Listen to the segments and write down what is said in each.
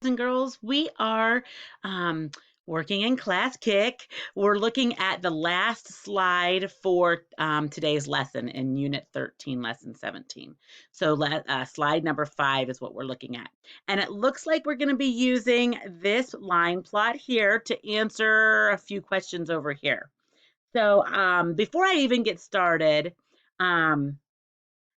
and girls. We are working in Classkick. We're looking at the last slide for today's lesson in Unit 13, Lesson 17. So slide number 5 is what we're looking at. And it looks like we're going to be using this line plot here to answer a few questions over here. So before I even get started,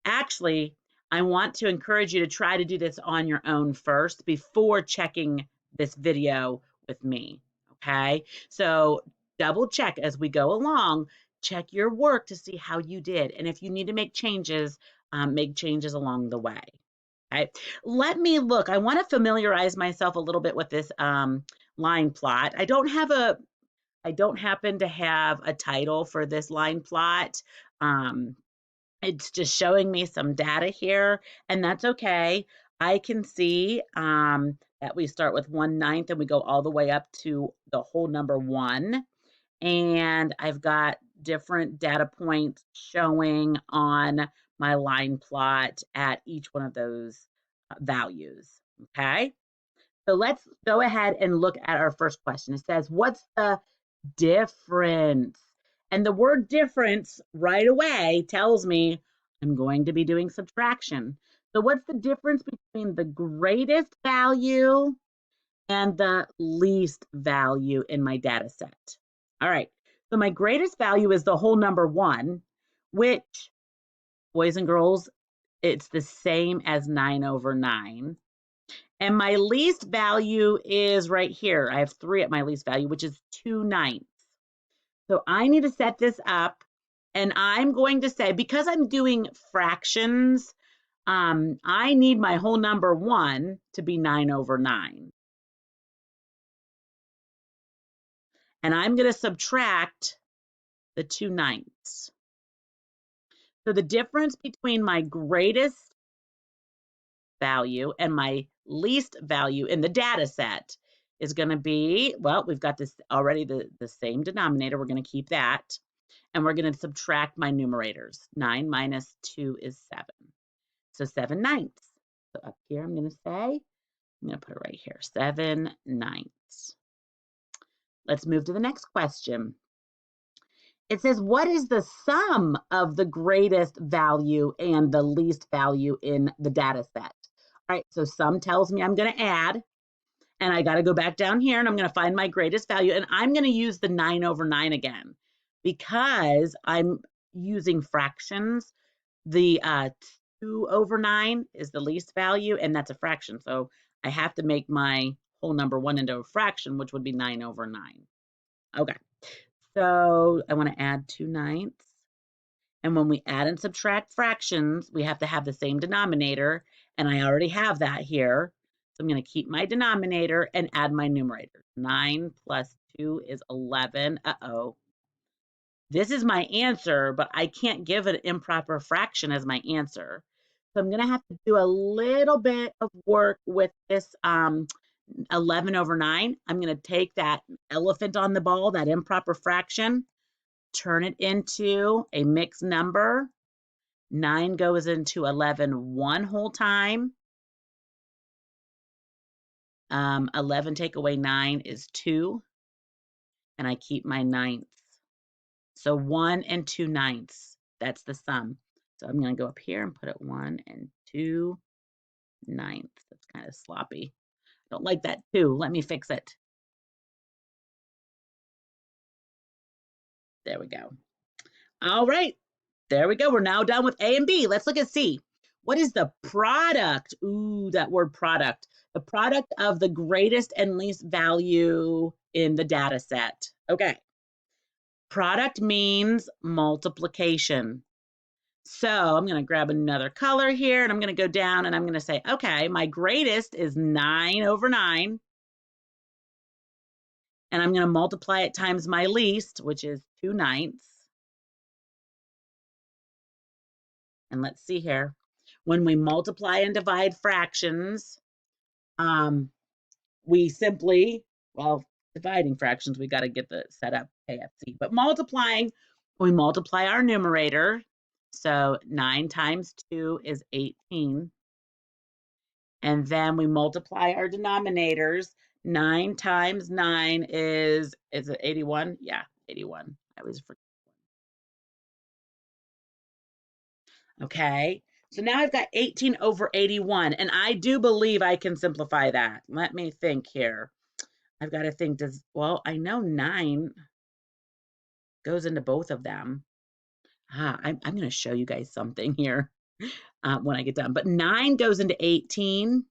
actually, I want to encourage you to try to do this on your own first before checking this video with me, okay? So double check as we go along, check your work to see how you did. And if you need to make changes along the way, okay? Let me look. I want to familiarize myself a little bit with this line plot. I don't happen to have a title for this line plot. It's just showing me some data here, and that's okay. I can see that we start with 1/9 and we go all the way up to the whole number 1. And I've got different data points showing on my line plot at each one of those values, okay? So let's go ahead and look at our first question. It says, what's the difference? And the word difference right away tells me I'm going to be doing subtraction. So what's the difference between the greatest value and the least value in my data set? All right, so my greatest value is the whole number 1, which, boys and girls, it's the same as 9/9. And my least value is right here. I have 3 at my least value, which is 2/9. So I need to set this up, and I'm going to say, because I'm doing fractions, I need my whole number 1 to be 9/9. And I'm going to subtract the 2/9. So the difference between my greatest value and my least value in the data set is going to be, well, we've got this already, the same denominator. We're going to keep that. And we're going to subtract my numerators. 9 minus 2 is 7. So 7/9. So up here, I'm going to say, I'm going to put it right here, 7/9. Let's move to the next question. It says, what is the sum of the greatest value and the least value in the data set? All right, so sum tells me I'm going to add, and I got to go back down here, and I'm going to find my greatest value, and I'm going to use the 9/9 again because I'm using fractions. The 2/9 is the least value, and that's a fraction, so I have to make my whole number 1 into a fraction, which would be 9/9. Okay. So I want to add 2/9. And when we add and subtract fractions, we have to have the same denominator. And I already have that here. So I'm going to keep my denominator and add my numerator. 9 plus 2 is 11. Uh-oh. This is my answer, but I can't give an improper fraction as my answer. So I'm going to have to do a little bit of work with this 11/9. I'm going to take that elephant on the ball, that improper fraction, turn it into a mixed number. 9 goes into 11 one whole time. 11 take away 9 is 2. And I keep my 9ths. So 1 and 2/9. That's the sum. So I'm going to go up here and put it 1 and 2/9. That's kind of sloppy. I don't like that 2. Let me fix it. There we go. All right. There we go. We're now done with A and B. Let's look at C. What is the product? Ooh, that word product. The product of the greatest and least value in the data set. Okay. Product means multiplication. So I'm going to grab another color here, and I'm going to go down, and I'm going to say, okay, my greatest is 9/9. And I'm going to multiply it times my least, which is 2/9. And let's see here. When we multiply and divide fractions, we simply, well, dividing fractions, we got to get the set up KFC. But multiplying, we multiply our numerator. So 9 times 2 is 18. And then we multiply our denominators. 9 times 9 is it 81? Yeah, 81. I always forget. Okay, so now I've got 18 over 81, and I do believe I can simplify that. Let me think here. I've got to think, well, I know 9 goes into both of them. I'm going to show you guys something here when I get done. But 9 goes into 18,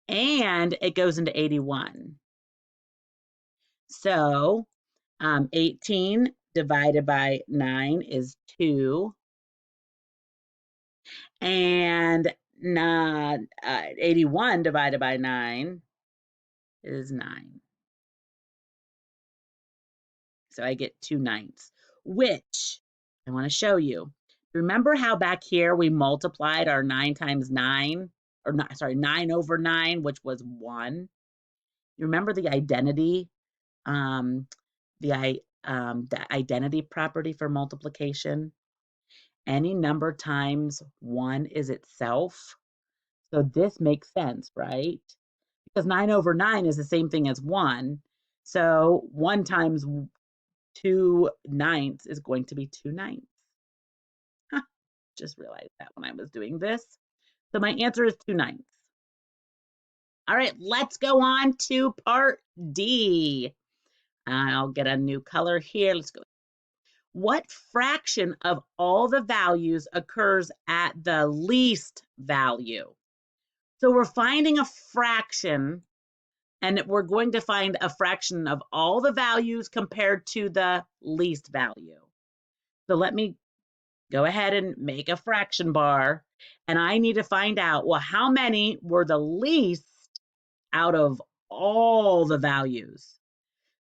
and it goes into 81. So 18 divided by 9 is 2. And 81 divided by 9 is 9. So I get 2/9, which I want to show you. Remember how back here we multiplied our 9 times 9, or not, sorry, 9 over 9, which was 1? You remember the identity, the identity property for multiplication? Any number times 1 is itself. So this makes sense, right? Because 9 over 9 is the same thing as 1. So 1 times 2/9 is going to be 2/9. Huh, just realized that when I was doing this. So my answer is 2/9. All right, let's go on to part D. I'll get a new color here. Let's go. What fraction of all the values occurs at the least value? So we're finding a fraction, and we're going to find a fraction of all the values compared to the least value. So let me go ahead and make a fraction bar, and I need to find out, well, how many were the least out of all the values?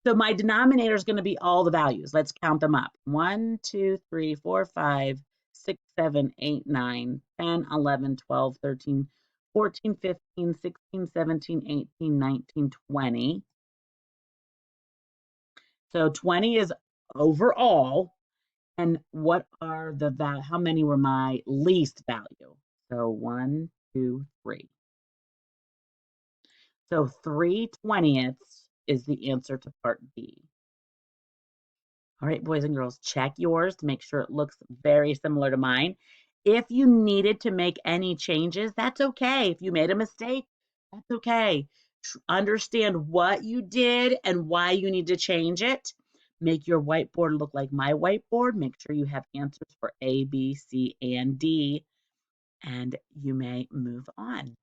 So my denominator is going to be all the values. Let's count them up. 1, 2, 3, 4, 5, 6, 7, 8, 9, 10, 11, 12, 13, 14, 15, 16, 17, 18, 19, 20. So 20 is overall. And what are how many were my least value? So 1, 2, 3. So 3/20 is the answer to part B. All right, boys and girls, check yours to make sure it looks very similar to mine. If you needed to make any changes, that's okay. If you made a mistake, that's okay. Understand what you did and why you need to change it. Make your whiteboard look like my whiteboard. Make sure you have answers for A, B, C, and D, and you may move on.